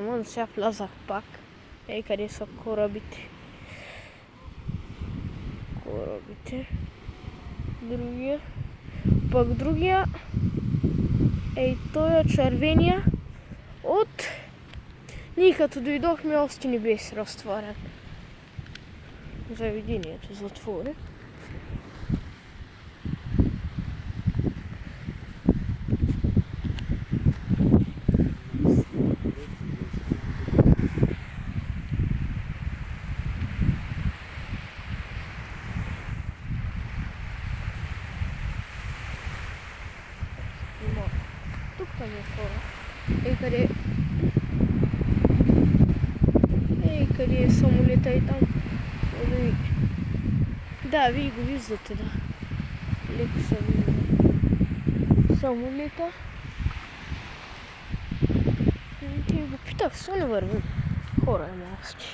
само да сега влязах пак. Ей, къде са корабите? Корабите. Другия. Пък другия. Ей, той е червения. От... Ние като дойдохме, още не беше разтворен. Заведението затвори. Тук там е хора. Ей, къде е самолета и там? Да, вие го виждате, да. Леко се вижда. Самолета. Те го питах, со не вървим. Хора е малски.